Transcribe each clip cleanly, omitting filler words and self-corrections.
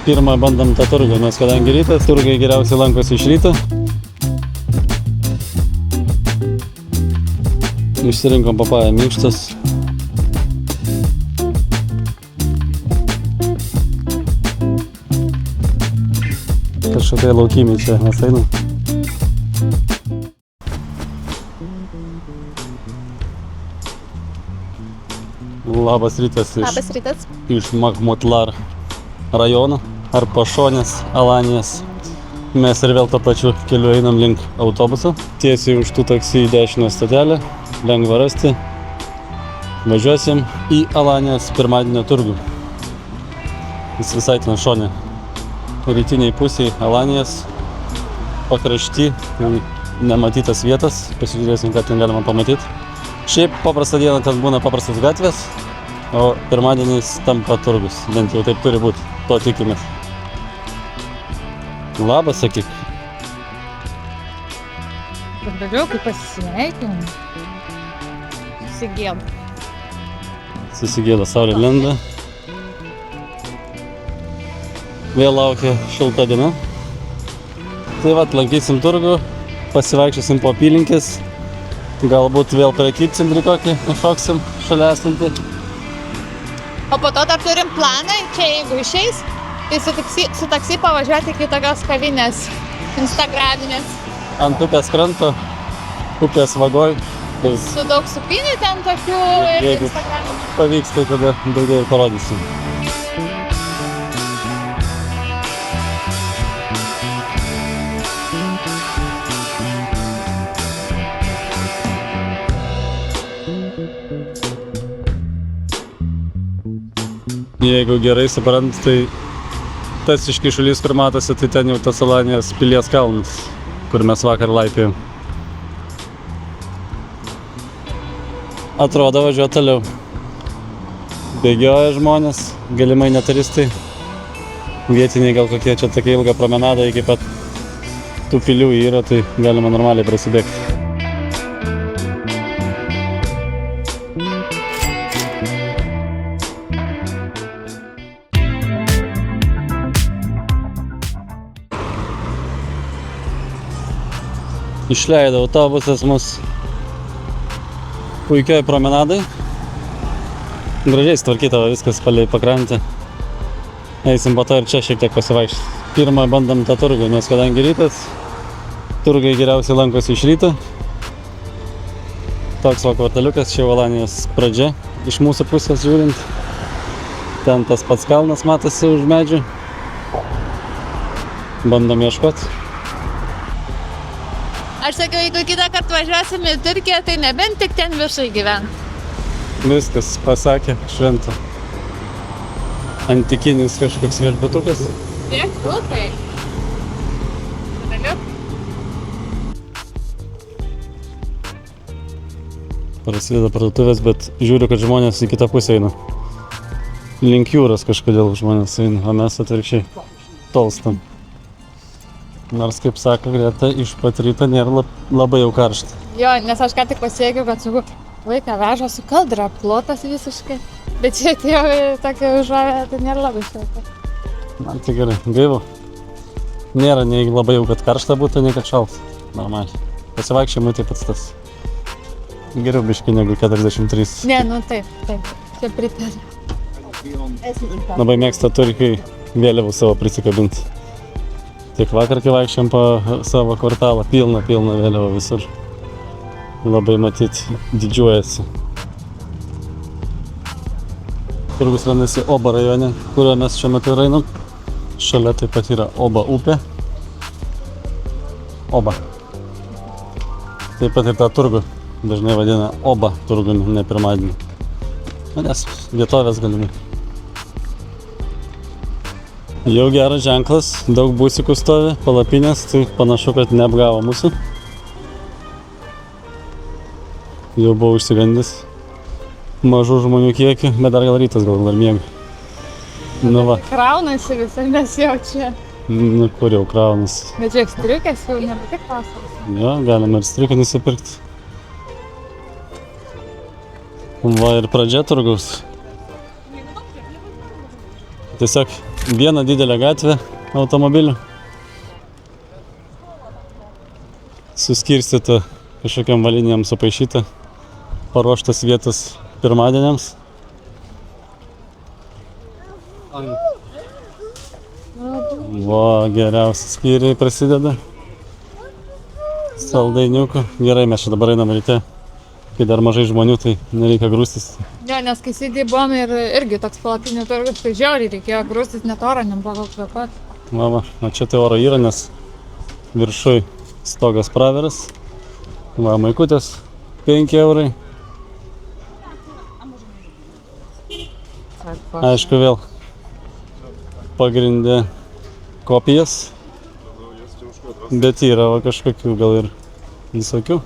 Pirmą bandom tą turgų, nes kadangi rytas, turgai geriausiai lankosi iš ryto. Išsirinkom papają minkštas. Kažkokie laukimiai čia mes einam. Labas rytas iš Mahmudlar rajono, ar Pašonės, Alanijos. Mes ir vėl to pačiu keliu einam link autobuso. Tiesiai už tų taksi į dešinę stotelę, lengva rasti. Važiuosim į Alanijos pirmadienio turgų. Jis visai ten šone. Rytiniai pusėj Alanijos pakrašty, nematytas vietas. Pasižiūrėsim, ką ten galima pamatyti. Šiaip paprastą dieną ten būna paprastas gatvės, o pirmadieniais tampa turgus. Bent jau taip turi būti, to tikimės. Labas, sakyk. Pagaliau, kai pasisveikinam. Susigėda. Susigėda, saulė lenda. Vėl laukia šilta diena. Tai vat, lankysim turgų, pasivaikščiosim po apylinkės. Galbūt vėl prekybcentrį kokį iššoksim šalia esantį. O po to dar turim planą, čia jeigu išeis, tai su taksi pavažiuoti iki tokios kavinės, instagraminės. Ant upės kranto, upės vagoj. Su daug supinių ten tokių ir instagraminių. Pavyks, tai tada daugiau ir parodysim. Jeigu gerai suprant, tai tas iškyšulys, kur matosi, tai ten jau tas Alanijos pilies kalnas, kur mes vakar laipėjom. Atrodo, važiuoja toliau. Bėgioja žmonės, galimai ne turistai. Vietiniai gal kokie, čia tokia ilga promenada iki pat tų pilių yra, tai galima normaliai prasidėkti. Išleido autobusas mus puikioj promenadai. Gražiai sutvarkyta viskas palei pakrantę. Eisim po to ir čia šiek tiek pasivaikščioti. Pirmą bandom tą turgų, nes kadangi rytas, turgai geriausiai lankosi iš ryto. Toks va kvartaliukas, čia Alanijos pradžia. Iš mūsų pusės žiūrint. Ten tas pats kalnas matosi už medžių. Bandom ieškoti. Aš sakiau, jeigu kitą kartą važiuosim į Turkiją, tai nebent tik ten viršai gyvent. Viskas, pasakė švento. Antikinis kažkoks viešbutukas. Tiek, tu tai. Pagaliau. Prasideda parduotuvės, bet žiūriu, kad žmonės į kitą pusę eina. Link jūros kažkodėl žmonės eina, o mes atvirkščiai tolstam. Nors, kaip sako Greta, iš pat ryto nėra labai jau karšta. Jo, nes aš ką tik pasiekiau, kad sakau, vaiką veža su kaldra, plotas visiškai. Bet čia atėjau į tokią užuovę, tai nėra labai šilta. Man tai gerai, gaivu. Nėra nei labai jau, kad karšta būtų, nei kad šalta. Normaliai. Pasivaikščiojimui taip pats tas. Geriau biškį negu 43. Ne, nu taip. Čia pritariu. Labai mėgsta turkai vėliavų savo prisikabinti. Tiek vakar, kai vaikščiam po savo kvartalą, pilna vėliava visur. Labai matyt, didžiuojasi. Turgus randasi Oba rajone, kurio mes šiuo metu einam. Šalia taip pat yra Oba upė. Oba. Taip pat ir tą turgų dažnai vadina Oba turgų, ne pirmadienį. Nes vietovės galimai. Jau geras ženklas, daug būsikų stovi, palapinės, tai panašu, kad neapgavo mūsų. Jau buvau išsigandęs mažų žmonių kiekį, bet dar gal rytas, gal dar miega. Nu va. Kraunasi visai, nes jau čia. Nu kur jau kraunasi. Bet čia striukės jau nebe tik vasaros. Jo, galima ir striukę nusipirkti. Va ir pradžia turgaus. Tiesiog Viena didelė gatvė automobilių. Suskirstyta kažkokiam valinijam supaišyta. Paruoštas vietas pirmadieniams. Va, geriausi skyriai prasideda. Saldainiukų. Gerai, mes čia dabar einam ryte. Kai dar mažai žmonių, tai nereikia grūstis. Jo, nes kai sėdį buvom ir irgi toks palapinių turgus, tai žiauriai reikėjo grūstis, net oro nebuvo kvėpat. Va, o čia tai oro yra, nes viršui stogas praveras. Va, maikutės 5 eurai. Aišku, vėl pagrindė kopijas, bet yra va, kažkokių gal ir visokių.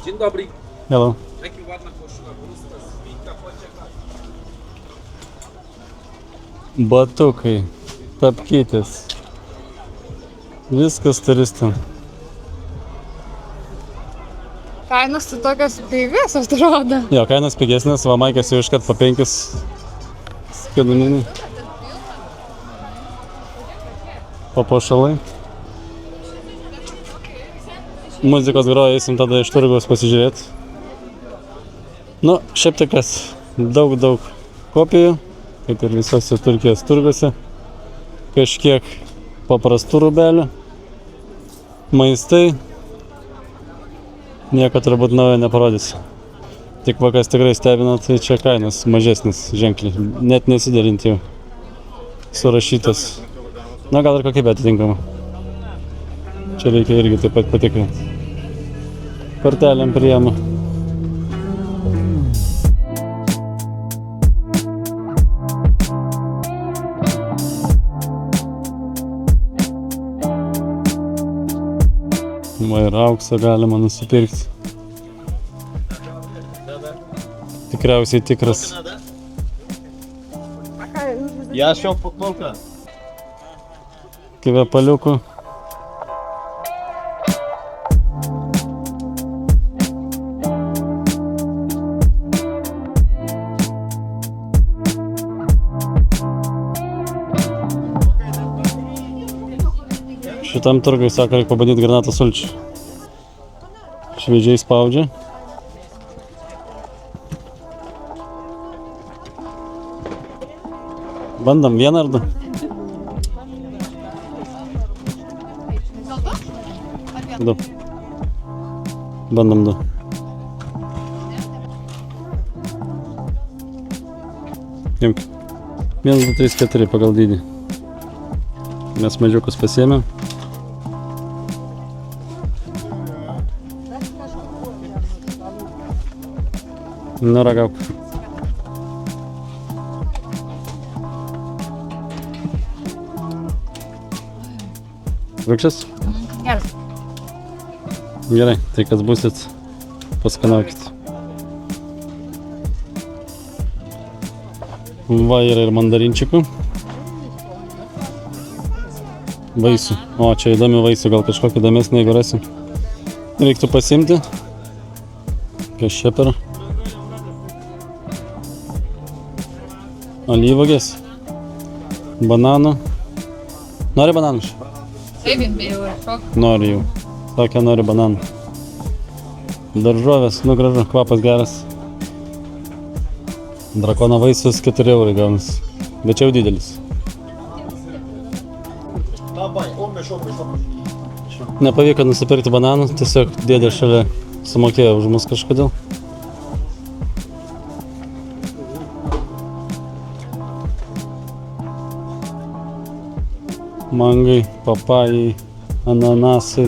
Dzień dobry. Hello. Jaki ładna koszula, brusta, zwinka, poczekaj. Batukai, tapkytės. Viskas turistam. Kainos tai tokios pigės atrodo. Jo, kainos pigesnės, va maikės jau iškart po 5 skandininiai. Papuošalai. Muzikos groja, eisim tada iš turgaus pasižiūrėti. Nu, šiaip tai kas, daug kopijų, kaip ir visose Turkijos turguose. Kažkiek paprastų rūbelių, maistai. Nieko turbūt naujo neparodysiu. Tik va kas tikrai stebina, tai čia kainos mažesnis ženkliai, net nesiderint jau surašytas. Na gal ir kokybė atitinkama. Čia reikia irgi taip pat patikrinti. Kortelėm priėmu. Va ir auksą galima nusipirkti. Tikriausiai tikras. Ja się fotolka. Kvepaliukų. Šitam turgui sako, reikia pabandyti granatą sulčių. Šviežiai spaudžia. Bandom vieną ar du? Du. Bandom du. Imk. 1, 2, 3, 4 pagal dydį. Mes mažiukus pasiėmėm. Nu, ragauk. Rūkščias? Geras. Gerai, tai kas būsit, paskanaukit. Va, yra ir mandarinčikų. Vaisių. O, čia įdomi vaisių, gal kažkokį įdomesnį, jeigu rasim. Reiktų pasimti. Kas čia per? Alyvuogės. Bananų. Nori bananų? Taip, jau ir šok. Nori jau. Sakė, nori bananų. Daržovės, nu gražu, kvapas geras. Drakono vaisius 4 eurai gaunas. Bet čia jau didelis. Nepavyko nusipirkti bananų, tiesiog dėdė šalia sumokėjo už mus kažkodėl. Mangai, papajai, ananasai,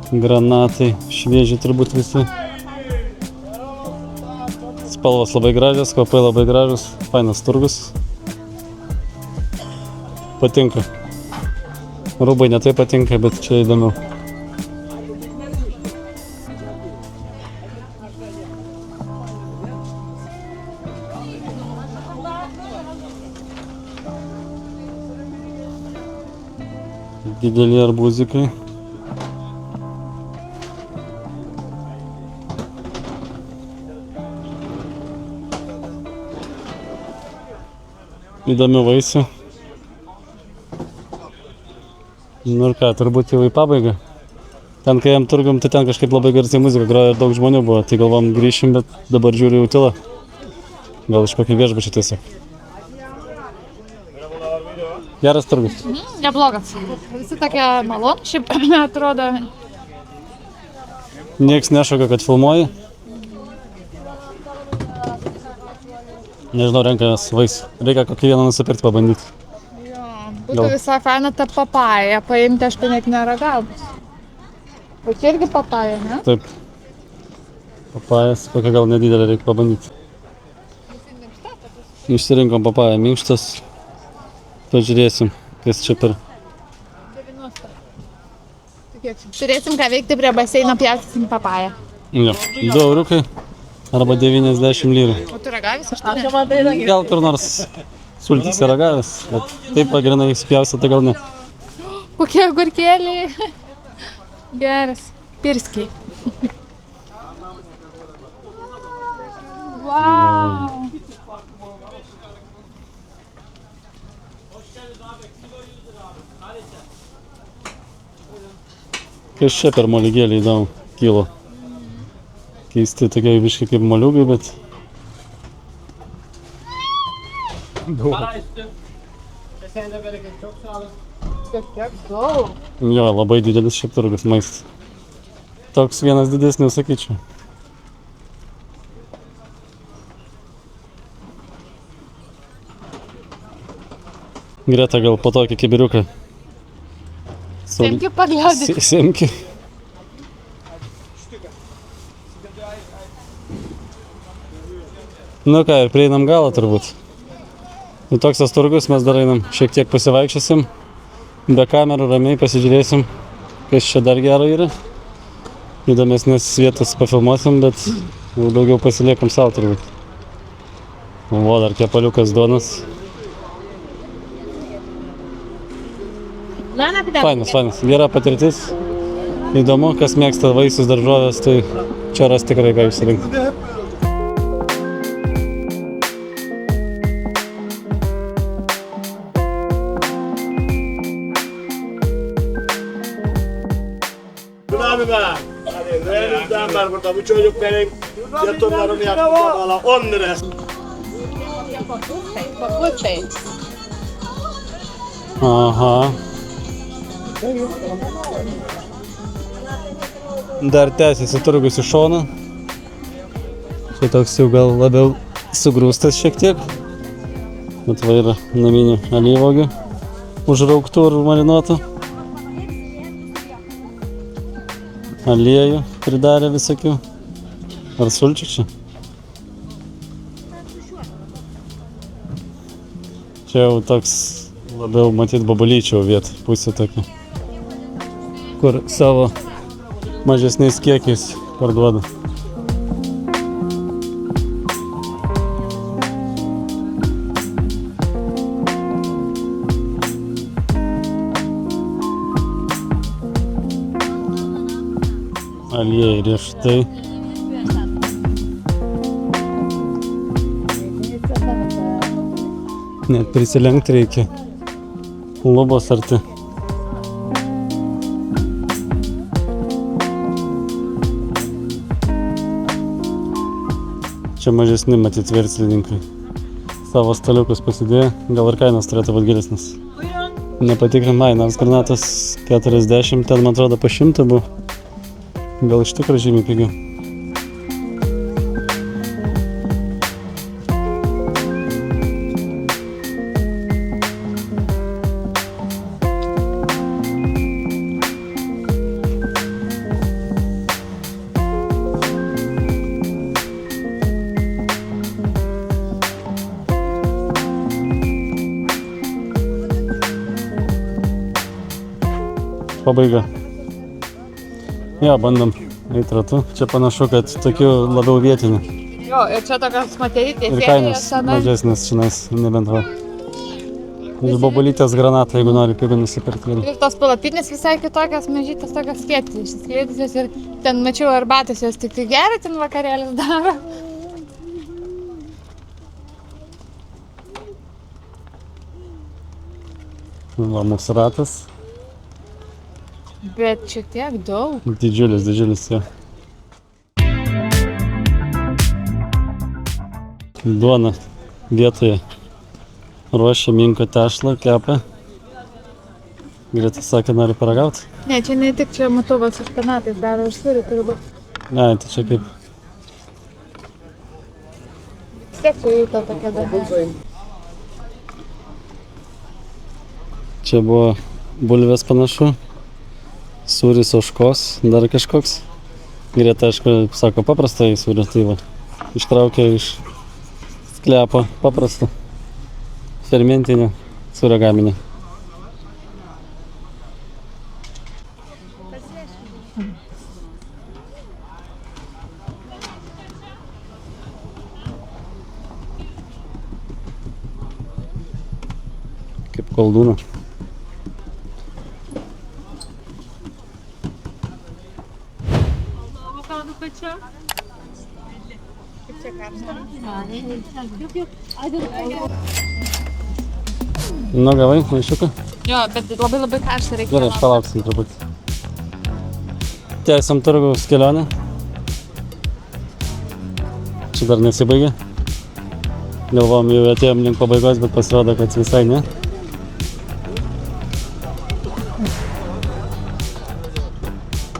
granatai, švieži turbūt visi. Spalvos labai gražios, kvapai labai gražus, fainas turgus. Patinka. Rūbai netai patinka, bet čia įdomiau. Dideli arbūzikai. įdomių vaisių. Nu ir ką, turbūt jau į pabaigą. Ten, kai jam turgum, tai ten kažkaip labai garsiai muzika groja ir daug žmonių buvo, tai galvom grįšim, bet dabar žiūriu jau tyla. Gal iš kokį viešbučį tiesiog. Geras turgus. Neblogas. Visi tokie malonu, šiaip atrodo. Niekas nešoka, kad filmuoji. Nežinau, renkamės vaisių. Reikia kokį vieną nusipirkti, pabandyti. Būtų visai faina ta papaja, paimti aš tai net neragavus. O čia irgi papaja, ne? Taip. Papajas, kokią gal nedidelę reikia pabandyti. Išsirinkom papają minkštas. Pažiūrėsim, kas čia per... Turėsim ką veikti prie baseino, pjaustysim papają. Jo, 2 euriukai arba 90 lyrų. O tu ragavęs aš tai? Gal kur nors sultyse ragavęs, bet taip pagrinai spjausia, tai gal ne. Kokie agurkėliai. Geras. Pirskiai. Wow. Kas čia per moligėlį įdomu kilo. Keisti tokie biškai kaip moliugai, bet... Jo, labai didelis šiaip turgus maistas. Toks vienas didesnis, sakyčiau. Greta gal po tokį kibiriuką. Semki pagliaudyk. Semki. Nu ką, ir prieinam galą turbūt. Nu toks tas turgus, mes dar einam šiek tiek pasivaikščiosim. Be kamerų ramiai pasižiūrėsim, kas čia dar gero yra. Įdomesnės vietas pafilmuosim, bet jau daugiau pasiliekam savo turbūt. O, dar kepaliukas duonas. Fainas, fainas. Gera patirtis. Įdomu, kas mėgsta vaisius, daržovės, tai čia ras tikrai ką išsirinkti. Önümüzden var burada. Bu çocuk benim yatırımlarımı yaptı valla 10 lira. Papučiai. Aha. Dar tęsiasi turgus į šoną. Čia toks jau gal labiau sugrūstas šiek tiek. Bet va yra naminių alyvuogių užrauktų ir marinuotų. Aliejų pridarė visokių. Ar sulčių čia? Čia jau toks labiau matyt bobulyčio vieta, pusė tokia. Kur savo mažesniais kiekiais parduoda. Aliejai riešutai. Net prisilenkti reikia. Lubos arti. Čia mažesni matyt verslininkai. Savo staliukus pasidėjo, gal ir kainos turėtų būti geresnis. Nepatikrim, nors granatos 40, ten man atrodo po 100 buvo. Gal iš tikrųjų žymiai pigiau. Pabaiga. Jo, bandom eiti ratu. Čia panašu, kad tokių labiau vietinių. Jo, ir čia tokios materytės. Ir kainos mažesnės čionais, nebent va. Iš bobulytės granatą, jeigu nori pigų nusipirkti. Ir tos palapinės visai kitokios, mažytės tokios skėtysios ir ten mačiau arbatos, jos tik tai gerai ten vakarėlis daro. Va, mūsų ratas. Bet šiek tiek daug. Didžiulis jo. Duona vietoje ruošia minko tešlą, kepa. Greta sakė, nori paragauti? Ne, čia ne tik, čia matau, va, su špinatais daro ir sūrį turi būti. Ne, tai čia kaip. Vis tiek sujuta tokia dabar. Čia buvo bulvės panašu. Sūris ožkos, dar kažkoks. Greta, aišku, sako paprastą į sūrį, tai va. Ištraukė iš sklepo paprastą fermentinį sūrio gaminį. Kaip koldūną. Nu, gavai, maišiuką? Jo, bet labai karštą reikia. Gerai, aš palauksim truputį. Tęsiam turgaus kelionę. Čia dar nesibaigė. Galvom, jau atėjom link pabaigos, bet pasirodo, kad visai ne.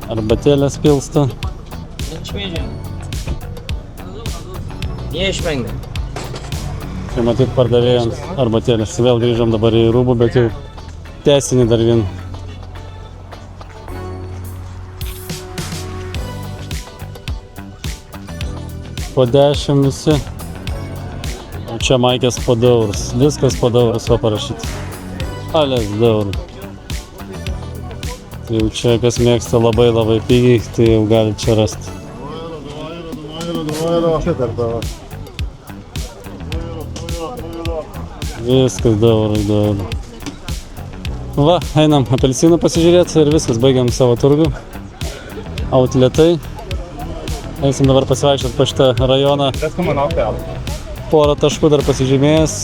Arbatėlės pilsto. Neišvengia. Čia matyt pardavėjams arbatėlės. Vėl grįžom dabar į rūbų, bet jau tęsinį dar vieną. Po 10 visi. O čia maikės po 2 eurus. Viskas po 2 eurus va parašyti. Alės 2 eurų. Tai jau čia kas mėgsta labai pigiai, tai jau gali čia rasti. Viskas 2 eurų. Va, einam apelsinų pasižiūrėti ir viskas, baigiam savo turgų. Outletai. Eisim dabar pasivaikščioti po šitą rajoną. Porą taškų dar pasižymėjęs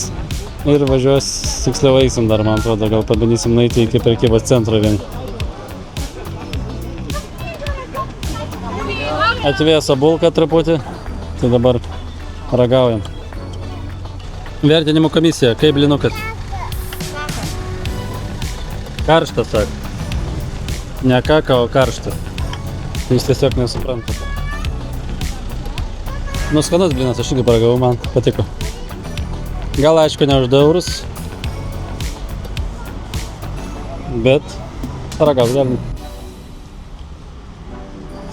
ir važiuos, tiksliau eisim dar, man atrodo, gal pabandysim nueiti iki prekybos centro vien. Atvėso bulką truputį, tai dabar ragaujam. Vertinimo komisija, kaip blinukas? Karštas, sak. Ne kaka, o karštas. Jūs tiesiog nesuprantate. Nu, skanus blinas, aš irgi paragavau, man patiko. Gal aišku, ne už 2 eurus. Bet paragaut galim.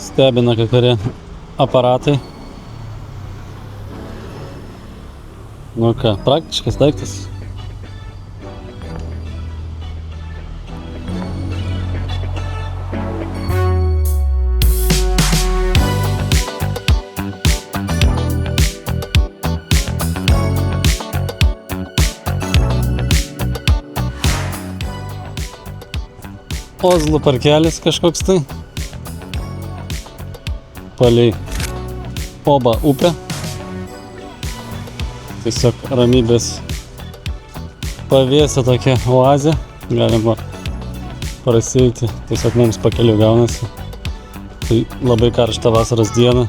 Stebina kai kurie aparatai. Nu ką, praktiškas daiktas. Ozlų parkelis kažkoks tai. Palei Oba upę. Tiesiog ramybės pavėsio tokia oazė. Galima prasieiti, tiesiog mums pakeliu gaunasi. Tai labai karšta vasaros diena.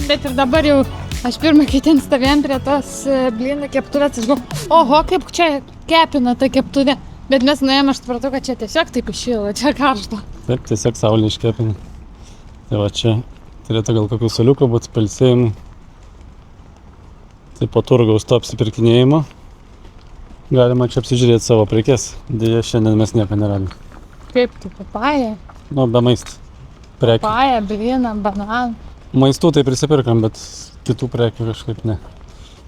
Bet ir dabar jau, aš pirmą kai ten stovėjom prie tos blynų keptuvės, aš galvoju, oho, kaip čia kepina ta keptuvė. Bet mes nuėjom, aš supratau, kad čia tiesiog taip iššilo, čia karšta. Taip, tiesiog saulė iškepina. Tai va čia turėtų gal kokių soliukų būti, pailsėjimų. Tai po turgaus to apsipirkinėjimo galima čia apsižiūrėti savo prekes. Deja, šiandien mes nieko neradome. Kaip tai, papaja? Nu, be maistų. Prekių. Papaja, blyną, bananą. Maistų tai prisipirkam, bet kitų prekių kažkaip ne.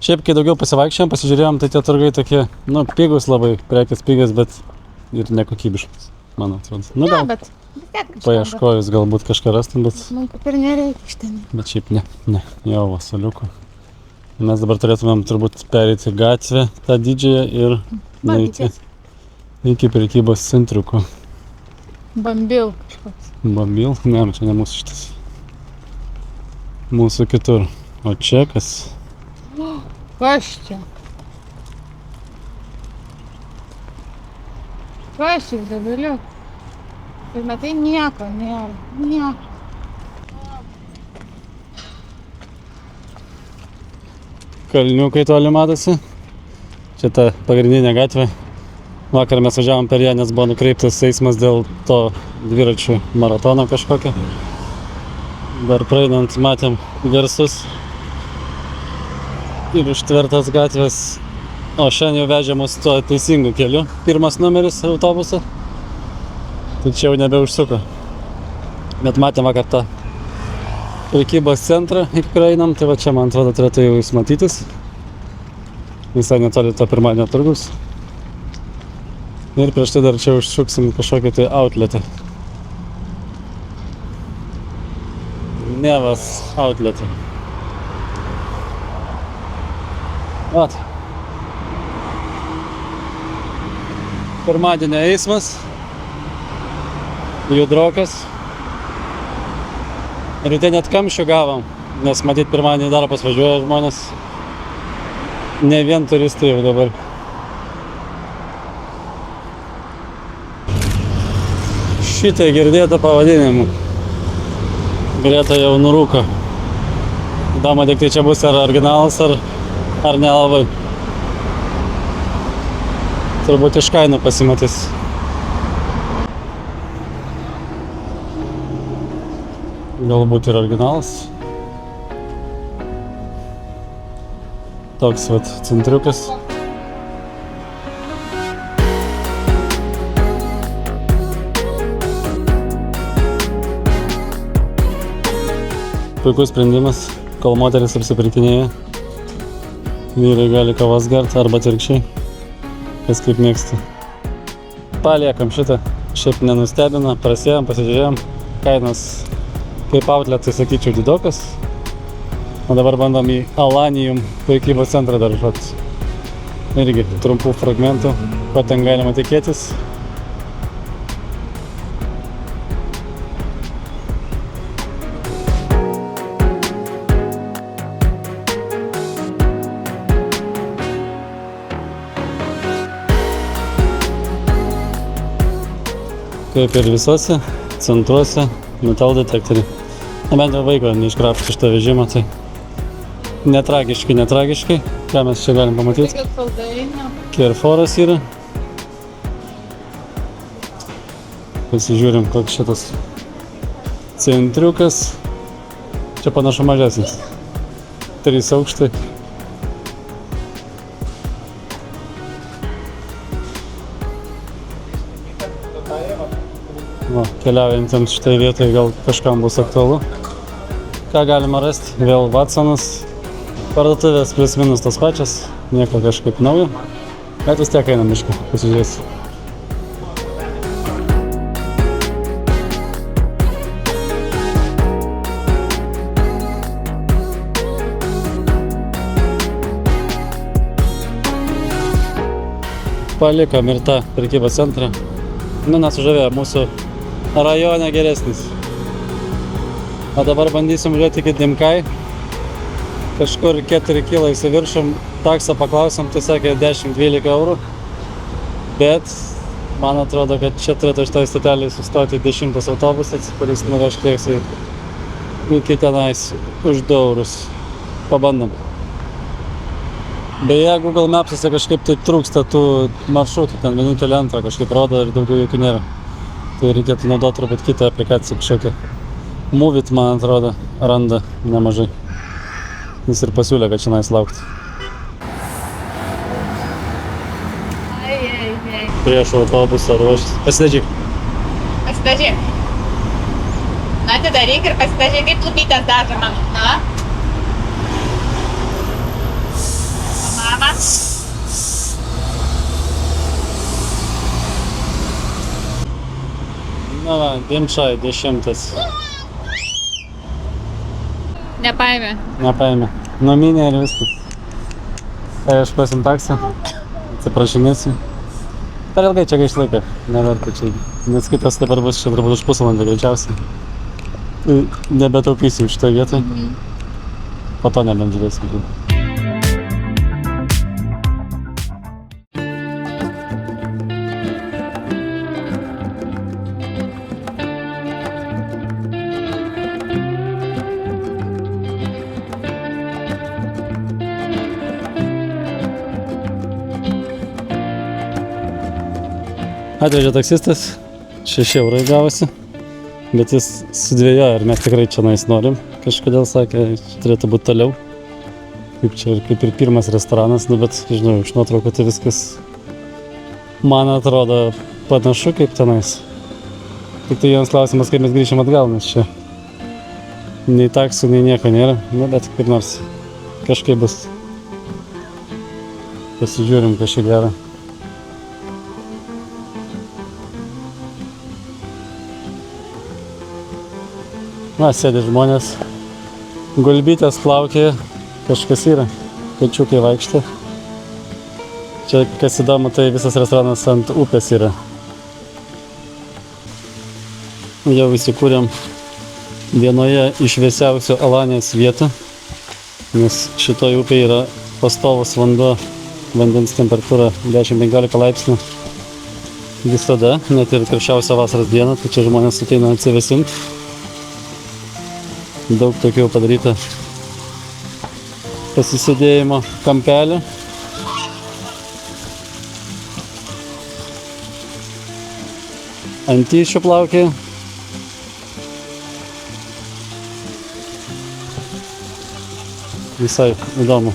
Šiaip, kai daugiau pasivaikščiojom, pasižiūrėjom, tai tie turgai tokie, nu, pigus labai, prekės pigas, bet ir nekokybiškas, man atrodo. Nu, gal, bet vis tiek kažką. paieškojus galbūt kažką rastum, bet... Man kaip ir nereikia iš ten. Bet šiaip ne, jau vasaliukų. Mes dabar turėtumėm turbūt pereiti gatvę tą didžiąją ir nueiti iki prekybos centriuko. Bambil kažkoks. Bambil? Ne, čia ne mūsų šitas. Mūsų kitur. O čia kas? Kas čia? Ko aš jau dabiliu? Ir matai, nieko nėra. Nieko. Kalniukai toli matosi. Čia ta pagrindinė gatvė. Vakar mes važiavom per ją, nes buvo nukreiptas eismas dėl to dviračių maratono kažkokio. Dar praeinant matėm garsus ir užtvertas gatvės. O šiandien jau vežė mus tuo teisingu keliu. Pirmas numeris autobuso. Tai čia jau nebeužsuko. Bet matėm vakar tą prekybos centrą, į kurį einam. Tai va čia, man atrodo, turėtų jau jis matytis. Visai netoli to pirmadienio turgus. Ir prieš tai dar čia užšuksim kažkokį tai outletą. Nevas outletą. Vat. Pirmadienio eismas. Judrokas. Ryte net kamščių gavom, nes matyt pirmadienį darbas važiuoja žmonės. Ne vien turistai jau dabar. Šitai girdėta pavadinimu. Greta jau nurūko. Įdomu, tik tai čia bus ar originalas, ar nelabai. Turbūt iš kainų pasimatys. Galbūt ir originalas. Toks vat centriukas. Puikus sprendimas, kol moteris apsipirkinėja. Vyrai gali kavos gert arba atvirkščiai, kas kaip mėgsta. Paliekam šitą, šiaip nenustebina, prasėjom, pasižiūrėjom. Kainos kaip outletai, sakyčiau, didokas. O dabar bandom į Alanijum prekybos centrą dar žodžiu. Irgi trumpų fragmentų, ko ten galima tikėtis. Kaip ir visose centruose metaldetektoriai. Na bent jau vaiko neiškrapšto šitą vežimą, tai netragiškai. Ką mes čia galim pamatyti? Kerforas yra. Pasižiūrim, koks šitas centriukas. Čia panašu mažesnis. 3 aukštai. Va, keliaujantiems šitoj vietoje gal kažkam bus aktualu. Ką galima rasti? Vėl Vatsonas. Parduotuvės plius minus tos pačios. Nieko kažkaip naujo. Bet vis tiek einam mišką, pasižiūrėsiu. Palikom ir tą prekybos centrą. Nu, nesužavėjo, mūsų rajone geresnis. O dabar bandysim žiūrėti iki Dimkai. Kažkur 4 kilais į viršum, taksą paklausėm, tai sakė 10-12 eurų. Bet man atrodo, kad čia turėtų šitoj stotelėje sustoti 10 autobusas, kuris nuveš tiesiai iki tenais už 2 eurus. Pabandom. Beje, Google Maps'ose kažkaip tai trūksta tų maršrutų, ten vienintelį antrą kažkaip rodo ir daugiau jokių nėra. Tai reikėtų naudoti turbūt kitą aplikaciją kažkokią. Movit, man atrodo, randa nemažai. Jis ir pasiūlė, kad šiandien laukti. Prieš autobusą ruoštis. Pasidažyk. Pasidažyk. Na, atidaryk ir pasidažyk, kaip lūpytės dažoma. Na? Mama? Na va, Dimšai 10. Nepaėmė. Numinė ir viskas. Tai aš pasim taksą. Atsiprašinėsiu. Per ilgai čia gaiš laiką. Neverta čia. Nes kitas dabar bus čia turbūt už pusvalandį greičiausiai. Tai nebetaupysim šitoj vietoj. Po to nebent žiūrėsim. Atvežė taksistas, 6 eurai gavosi, bet jis sudvėjojo ir mes tikrai čia nais norim. Kažkodėl sakė, turėtų būti toliau. Kaip ir pirmas restoranas, nu, bet, žinau, iš nuotraukų tai viskas, man atrodo, panašu kaip tenais. Tik tai vienas klausimas, kaip mes grįšim atgal, nes čia nei taksų, nei nieko nėra, nu, bet kaip nors kažkaip bus. Pasižiūrim, kas čia gera. Na, sėdi žmonės, gulbytės plaukė, kažkas yra, kačiukai vaikšto. Čia, kas įdomu, tai visas restoranas ant upės yra. Jau įsikūrėm vienoje iš vėsiausių Alanijos vietų, nes šitoje upėje yra pastovus vanduo, vandens temperatūra 10-15 laipsnių visada, net ir karščiausią vasaros dieną, tai čia žmonės ateina atsivėsinti. Daug tokių padaryta pasisėdėjimo kampelių. Antyšių plaukė. Visai įdomu.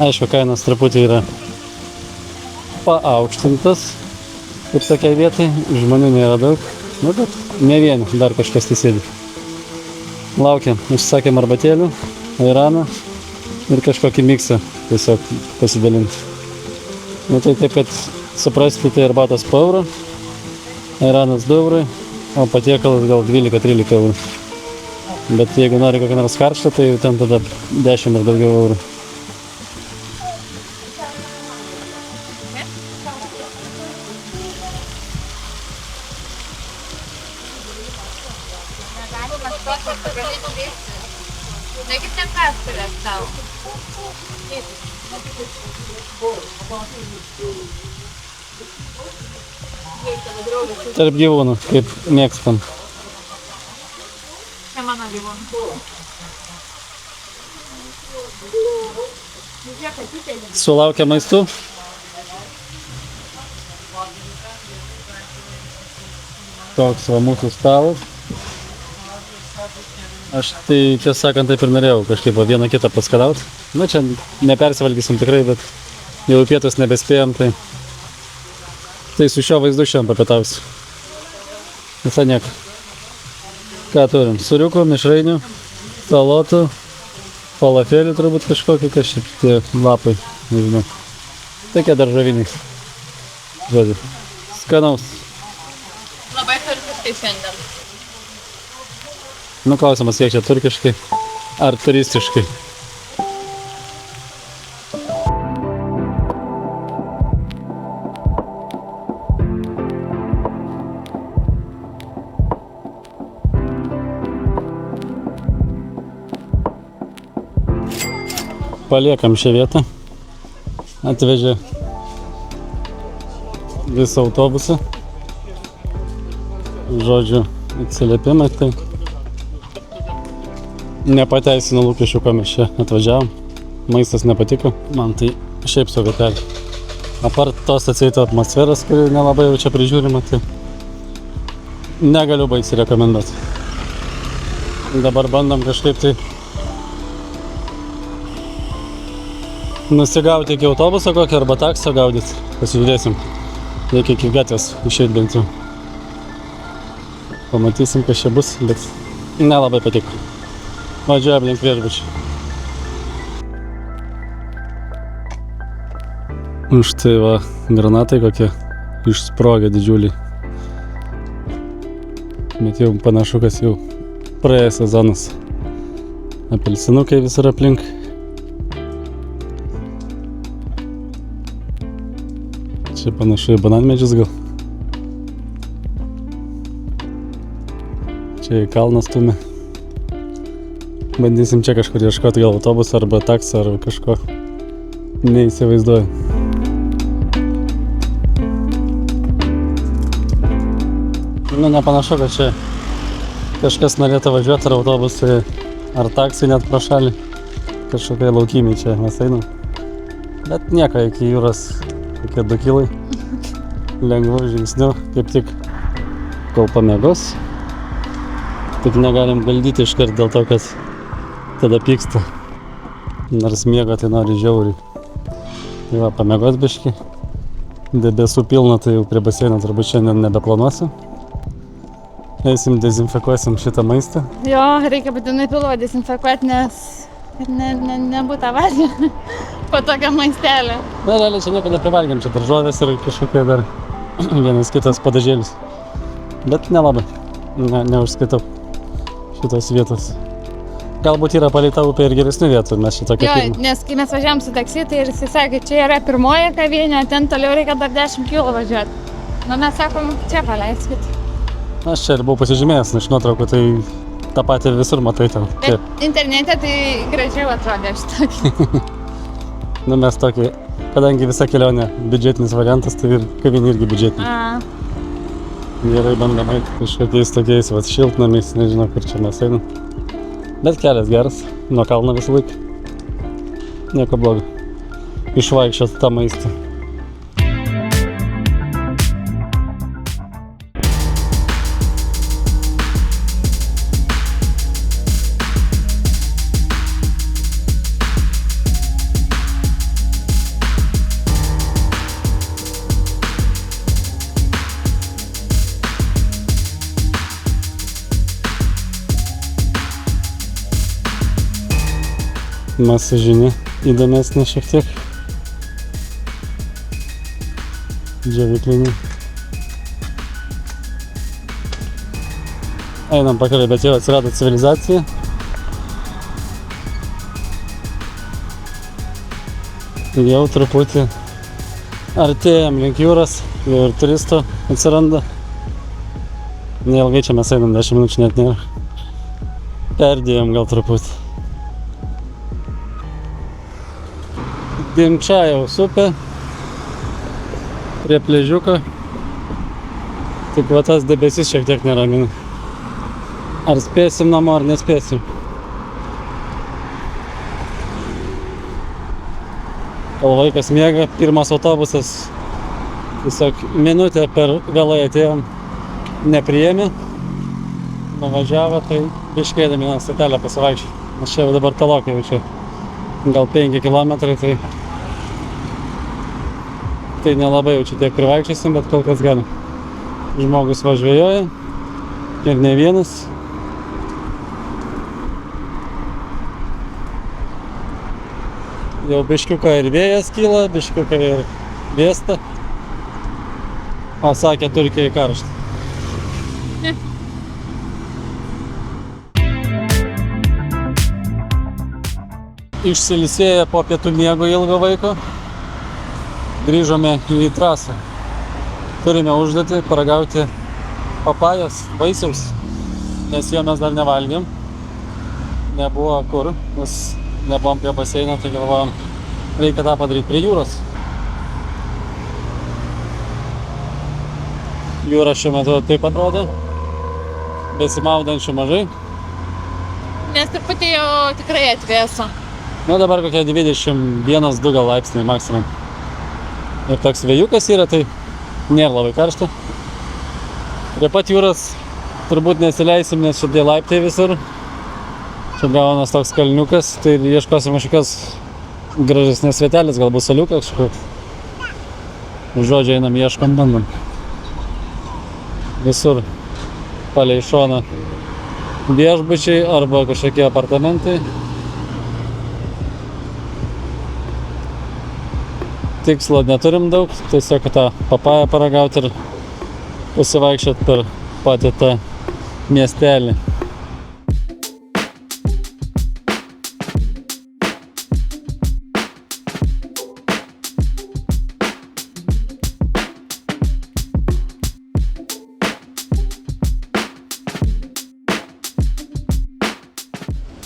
Aišku, kainos truputį yra paaukštintas ir tokiai vietai žmonių nėra daug, nu, bet ne vieni, dar kažkas tai sėdi. Laukiam, užsakėm arbatėlių, airaną ir kažkokį miksą tiesiog pasidalinti. Nu tai taip, kad suprasti, tai arbatas po eurą, airanas 2 eurai, o patiekalas gal 12-13 eurų. Bet jeigu nori kokią nors karštą, tai ten tada 10 ir daugiau eurų. Tarp gyvūnų, kaip mėgstam. Čia mano gyvūnų. Sulaukia maistų. Toks va mūsų stalas. Aš tai, tiesą sakant, taip ir norėjau kažkaip vieną kitą paskalaut. Nu, čia nepersivalgysim tikrai, bet jau pietus nebespėjom, tai su šio vaizdu šiandien papietausiu. Visą nieko. Ką turim? Suriukų, mišrainių, salotų, falafelių turbūt kažkokį, kas šiaip tie lapai, nežinau. Tokie daržoviniai. Žodžiu. Skanaus. Labai turkiškai šiandien. Nu, klausimas, kiek čia turkiškai ar turistiškai. Paliekam šią vietą. Atvežė visą autobusą. Žodžiu, atsiliepimai, tai nepateisino lūkesčių, ko mes čia atvažiavom. Maistas nepatiko. Man tai šiaip sau vietelė. Apart tos atsieito atmosferos, kuri nelabai jau čia prižiūrima, tai negaliu baisiai rekomenduoti. Dabar bandom kažkaip tai nusigauti iki autobuso kokį arba taksą gaudyti. Pasižiūrėsim. Reikia iki gatvės išeit bent jau. Pamatysim, kas čia bus, bet nelabai patiko. Važiuojam link viešbučio. Štai va, granatai kokie išsprogę didžiuliai. Bet jau panašu, kas jau praėjęs sezonas. Apelsinukai visur aplink. Čia panašu į bananmedžius gal. Čia į kalną stumia. Bandysim čia kažkur ieškoti gal autobusą arba taksą ar kažko. Neįsivaizduoju. Nu, nepanašu, kad čia kažkas norėtų važiuoti ar autobusai, ar taksai net pro šalį. Kažkokie laukimiai čia mes einam. Bet nieko, iki jūros kokie 2 kilai. Lengvų žingsnių, kaip tik kol pamėgos. Tik negalim galdyti iškart dėl to, kad tada pyksta. Nors miega, tai nori žiauriai. Tai va, pamėgos biški. Debesų pilna, tai jau prie baseino turbūt šiandien nebeplanuosiu. Eisim, dezinfekuosim šitą maistą. Jo, reikia būtinai pilvo dezinfekuoti, nes nebūtų avarijų po tokio maistelio. Na, realiai čia nieko neprivalgiam, čia daržovės ir kažkokie dar vienas kitas padažėlis. Bet nelabai, neužskaitau šitos vietos. Galbūt yra palei tą upę ir geresnių vietų, mes šitą Jo, kaip... nes kai mes važiavam su taksi, tai ir jis sakė, čia yra pirmoji kavinė, ten toliau reikia dar 10 km važiuoti. Nu, mes sakom, čia paleiskit. Aš čia ir buvau pasižymėjęs, iš nuotraukų, tai tą patį visur matai ten. Bet internete tai gražiau atrodė šitokį. Nu, mes tokį, kadangi visa kelionė biudžetinis variantas, tai ir kavinė irgi biudžetinė. Gerai bandom eiti kažkokiais tokiais, vat, šiltnamiais, nežinau, kur čia mes einam. Bet kelias geras, nuo kalno visą laiką. Nieko blogo. Išvaikščiot tą maistą. Masažinė įdomesnė šiek tiek. Džiaviklinė. Einam pakeliui, bet jau atsirado civilizacija. Jau truputį artėjam link jūros, jau ir turistų atsiranda. Neilgai čia mes einam, 10 minučių net nėra. Perdėjom gal truputį. Dimčajaus upė prie pliažiuko. Tik va tas debesis šiek tiek neramina. Ar spėsim namo, ar nespėsim. Kol vaikas miega, pirmas autobusas tiesiog minutę per vėlai atėjom, nepriėmė. Nuvažiavo, tai biškėdami vieną stotelę pasivaikščioti. Aš čia jau dabar talokai jau čia. Gal 5 kilometrai, tai nelabai jau čia tiek privaikščiosim, bet kol kas galim. Žmogus važvėjoja ir ne vienas. Jau biškiuką ir vėjas kyla, biškiuką ir vėsta. O sakė, Turkijai karšta. Išsiilsėję po pietų miego ilgo laiko, grįžome į trasą. Turime užduotį paragauti papajos, vaisiaus, nes jo mes dar nevalgėm. Nebuvo kur, nes nebuvom prie baseino, tai galvojom, reikia tą padaryti prie jūros. Jūra šiuo metu taip atrodo, besimaudančių mažai. Nes truputį jau tikrai atvėso. Nu dabar kokie 21-2 gal laipsniai maksimum. Ir toks vėjukas yra, tai nėra labai karšta. Prie pat jūros turbūt nesileisim, nes čia tie laiptai visur. Čia gaunas toks kalniukas, tai ieškosim kažkokios gražesnės vietelės, galbūt saliukas kažkokios. Žodžiu, einam, ieškom, bandom. Visur palei šoną viešbučiai arba kažkokie apartamentai. Tikslo neturim daug, tiesiog tą papają paragauti ir pasivaikščioti per patį tą miestelį.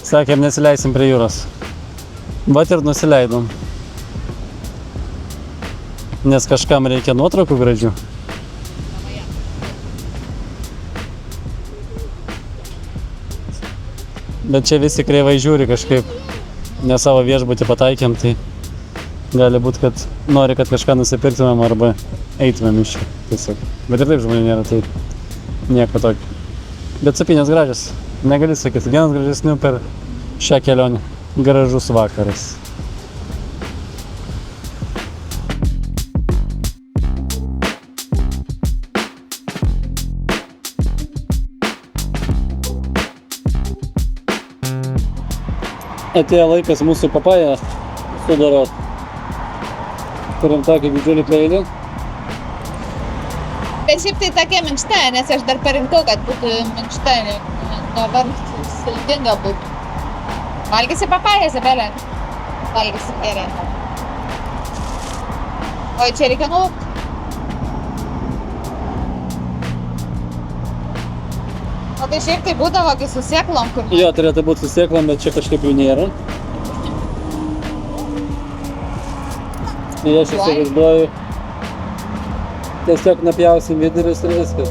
Sakėm, nesileisim prie jūros. Vat ir nusileidom. Nes kažkam reikia nuotraukų gražių. Bet čia visi kreivai žiūri kažkaip. Ne savo viešbutį pataikėm, tai gali būti, kad nori, kad kažką nusipirktumėm arba eitumėm iš čia. Tiesiog. Bet ir taip žmonių nėra, tai nieko tokio. Bet Supynės gražios. Negali sakyti, vienas gražesnių per šią kelionę. Gražus vakaras. Atėjo laikas mūsų papają sudarot. Turim tokį didžiulį peilį. Bet šiaip tai tokia minkšta, nes aš dar parinkau, kad būtų minkšta, dabar saldinga būtų. Valgysi papają, Izabelė? Valgysi gerai. Oi, čia reikia nulūkti. O tai šiaip tai būdavo, kai su sėklom, kur... Jo, turėtų būti su sėklom, bet čia kažkaip jų nėra. Ir aš įsivaizduoju, tiesiog napjausim vidurius ir viskas.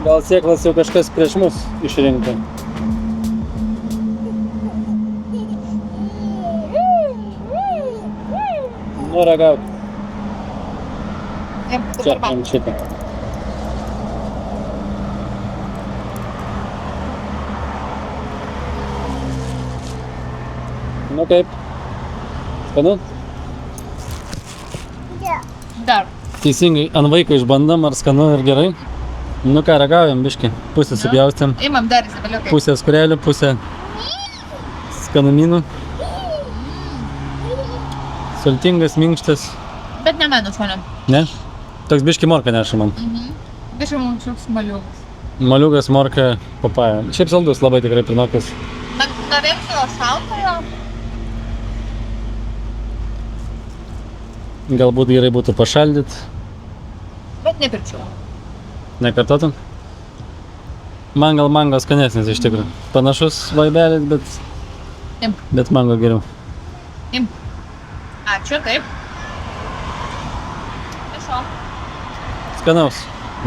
Gal sėklas jau kažkas prieš mus išrinko. Nu, ragauk. Čia, ant šitą. Nu kaip? Skanu? Dar. Teisingai, ant vaiko išbandom, ar skanu ir gerai. Nu ką, ragaujam biškį. Pusę supjaustėm. Imam dar, Izabeliukai. Pusę skurelių, pusę skanumynų. Sultingas, minkštas. Bet ne mano žmonėm. Ne? Toks biškį morka neša man. Biškai mums šoks maliukas. Maliukas, morka, papaja. Šiaip saldus labai tikrai prinokas. Norėčiau jo šaltojo. Galbūt gerai būtų pašaldyt. Bet nepirčiau. Nekartotum? Man gal mango skanesnis iš tikrųjų. Panašus vaibelis, Imk. bet mango geriau. Imk. Ačiū, taip. Viso. Skanaus.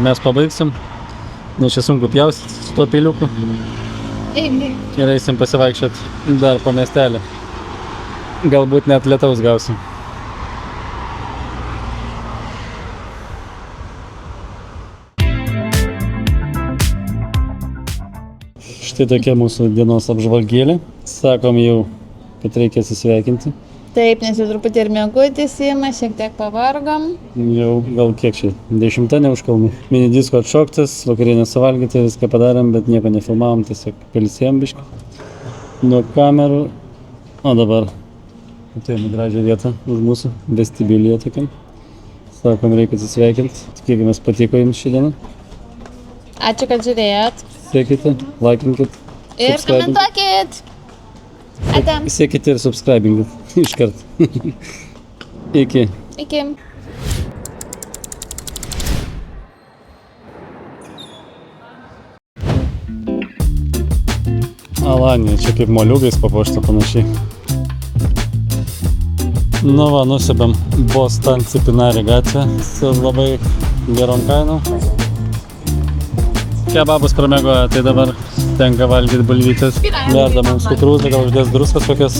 Mes pabaigsim. Nes čia sunku pjaustyt su tuo peiliuku. Imk. Ir eisim pasivaikščiot dar po miestelį. Galbūt net lietaus gausim. Štai tokia mūsų dienos apžvalgėlė. Sakom jau, kad reikia atsisveikinti. Taip, nes jau truputį ir miegutis įima, šiek tiek pavargom. Jau gal kiek čia, 10 neužkalnų. Mini disko atšoktas, vakarienę suvalgyti, viską padarėm, bet nieko nefilmavom, tiesiog pailsėjom biškį nuo kamerų. O dabar atėjome gražią vietą už mūsų vestibiulyje tokiam. Sakom, reikia atsisveikinti. Tikėkimės patiko jums šį dieną. Ačiū, kad žiūrėjot. Sekite, laikinkit, Ir subscribinkit. komentuokit. Ate. Sekite ir subscribinkit iškart. Iki. Iki. Alanija, čia kaip moliūgais papuošta panašiai. Nu va, nusibėm Boston Cipinari gatvę su labai gerom kainom. Kebabus pramiegojo, tai dabar tenka valgyti bulvytes. Verda mums kukurūzą, gal uždės druskas kokias.